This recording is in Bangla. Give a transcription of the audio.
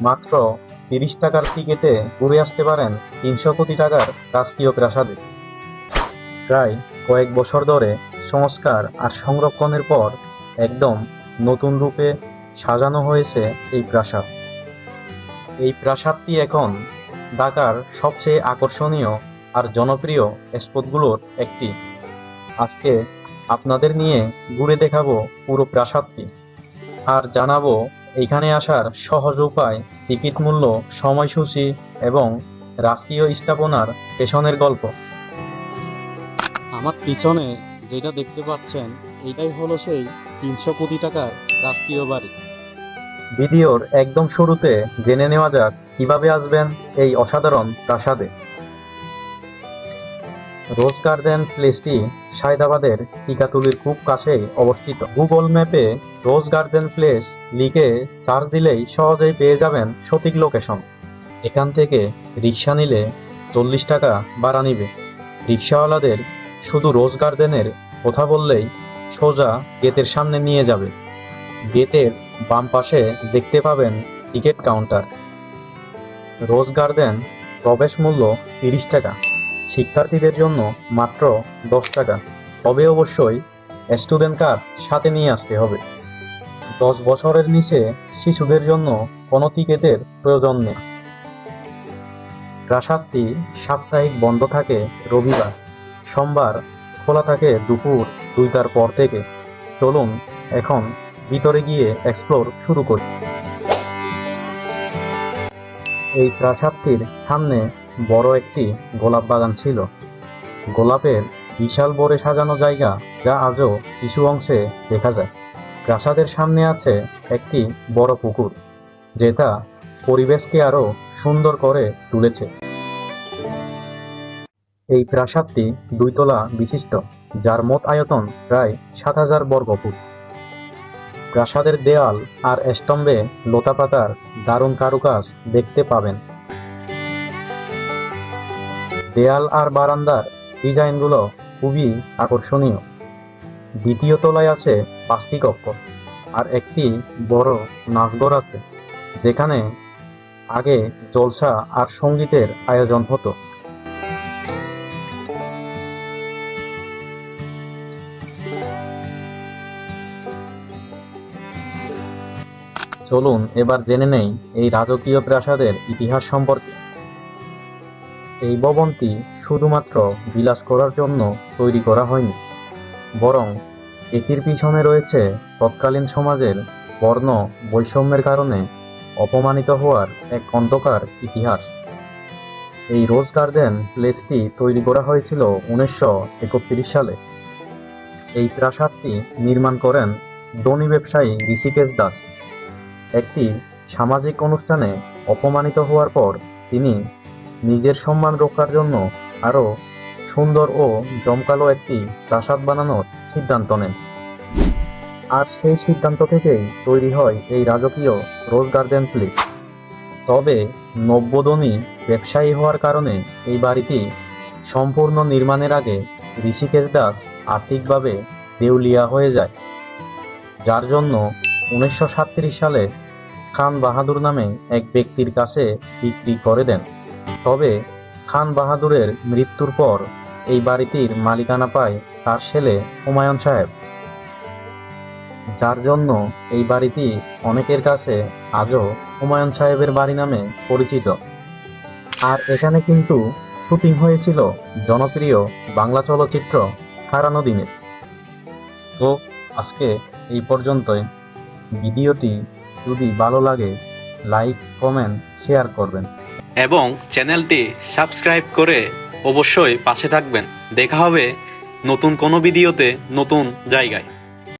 মাত্র 30 টাকার টিকিটে ঘুরে আসতে পারেন 300 কোটি টাকার রাজকীয় প্রাসাদে। প্রায় কয়েক বছর ধরে সংস্কার আর সংরক্ষণের পর একদম নতুন রূপে সাজানো হয়েছে এই প্রাসাদ। এই প্রাসাদটি এখন ঢাকার সবচেয়ে আকর্ষণীয় আর জনপ্রিয় স্পটগুলোর একটি। আজকে আপনাদের নিয়ে ঘুরে দেখাবো পুরো প্রাসাদটি আর জানাবো এখানে আসার সহজ উপায়, টিকিট মূল্য, সময়সূচি এবং রাজকীয় স্থাপনার পেছনের গল্প। আমার পিছনে যেটা দেখতে পাচ্ছেন এটাই হলো সেই 300 কোটি টাকার রাজকীয় বাড়ি। ভিডিওর একদম শুরুতে জেনে নেওয়া যাক কিভাবে আসবেন এই অসাধারণ প্রাসাদে। রোজ গার্ডেন প্লেসটি সায়দাবাদের টিকাতুলির খুব কাছেই অবস্থিত। গুগল ম্যাপে রোজ গার্ডেন প্লেস লিখে সার্চ দিলেই সহজেই পেয়ে যাবেন সঠিক লোকেশন। এখান থেকে রিক্সা নিলে 40 টাকা ভাড়া নিবে। রিক্সাওয়ালাদের শুধু রোজ গার্ডেনের কথা বললেই সোজা গেটের সামনে নিয়ে যাবে। গেটের বাম পাশে দেখতে পাবেন টিকিট কাউন্টার। রোজ গার্ডেন প্রবেশ মূল্য 30 টাকা, শিক্ষার্থীদের জন্য মাত্র 10 টাকা। তবে অবশ্যই স্টুডেন্ট কার্ড সাথে নিয়ে আসতে হবে। 10 বছরের নিচে শিশুদের জন্য কোনো টিকিটের প্রয়োজন নেই। প্রাসাদটি সাপ্তাহিক বন্ধ থাকে রবিবার, সোমবার খোলা থাকে দুপুর 2টার পর থেকে। চলুন এখন ভিতরে গিয়ে এক্সপ্লোর শুরু করি। এই প্রাসাদটির সামনে বড় একটি গোলাপ বাগান ছিল। গোলাপের বিশাল বড়ে সাজানো জায়গা যা আজও কিছু অংশে দেখা যায়। প্রাসাদের সামনে আছে একটি বড় পুকুর, যেটা পরিবেশকে আরো সুন্দর করে তুলেছে। এই প্রাসাদটি 2 তলা বিশিষ্ট, যার মোট আয়তন প্রায় 7000 বর্গফুট। প্রাসাদের দেয়াল আর স্তম্ভে লতাপাতার দারুণ কারুকাজ দেখতে পাবেন। দেয়াল আর বারান্দার ডিজাইনগুলো খুবই আকর্ষণীয়। দ্বিতীয় তলায় আছে 5টি কক্ষ আর একটি বড় নাচঘর আছে, যেখানে আগে জলসা আর সঙ্গীতের আয়োজন হতো। চলুন এবার জেনে নেই এই রাজকীয় প্রাসাদের ইতিহাস সম্পর্কে। এই ভবনটি শুধুমাত্র বিলাস করার জন্য তৈরি করা হয়নি, বরং এটির পিছনে রয়েছে তৎকালীন সমাজের বর্ণ বৈষম্যের কারণে অপমানিত হওয়ার এক অন্ধকার ইতিহাস। এই রোজ গার্ডেন প্লেসটি তৈরি করা হয়েছিল 1931 সালে। এই প্রাসাদটি নির্মাণ করেন ধনী ব্যবসায়ী ঋষিকেশ দাস। একটি সামাজিক অনুষ্ঠানে অপমানিত হওয়ার পর তিনি নিজের সম্মান রক্ষার জন্য আরও সুন্দর ও জমকালো একটি প্রাসাদ বানানোর সিদ্ধান্ত নেন। আর সেই সিদ্ধান্ত থেকেই তৈরি হয় এই রাজকীয় রোজ গার্ডেন প্লেস। তবে নব্যধনী ব্যবসায়ী হওয়ার কারণে এই বাড়িটি সম্পূর্ণ নির্মাণের আগে ঋষিকেশ দাস আর্থিকভাবে দেউলিয়া হয়ে যায়, যার জন্য 1937 সালে খান বাহাদুর নামে এক ব্যক্তির কাছে বিক্রি করে দেন। তবে খান বাহাদুরের মৃত্যুর পর এই বাড়িটির মালিকানা পায় তার ছেলে হুমায়ুন সাহেব, যার জন্য এই বাড়িটি অনেকের কাছে আজও হুমায়ুন সাহেবের বাড়ি নামে পরিচিত। আর এখানে কিন্তু শুটিং হয়েছিল জনপ্রিয় বাংলা চলচ্চিত্র হারানো দিনের। তো আজকে এই পর্যন্তই। ভিডিওটি যদি ভালো লাগে লাইক, কমেন্ট, শেয়ার করবেন এবং চ্যানেলটি সাবস্ক্রাইব করে অবশ্যই পাশে থাকবেন। দেখা হবে নতুন কোনো ভিডিওতে নতুন জায়গায়।